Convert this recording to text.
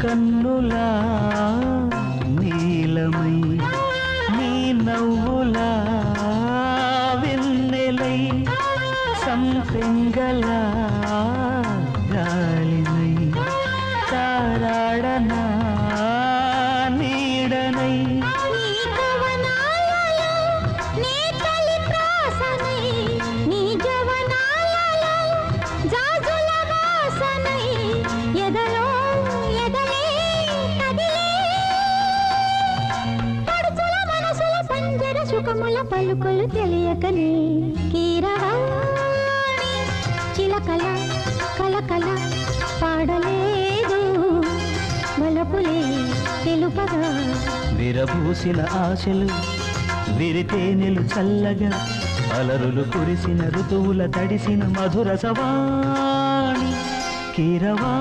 కన్నులా నీలమై నీ నవ్వులా వెన్నెలై సంపెంగలా గాలినై తారాడనా నీడనై సుఖముల పలుకులు తెలియకనే కీరవాణి చిలకల కలకల పాడలేదు వలపులే తెలుపగా విరబూసిన ఆశలు విరితేనెలు చల్లగా అలరులు కురిసిన ఋతువుల తడిసిన మధుర సవాణి కీరవా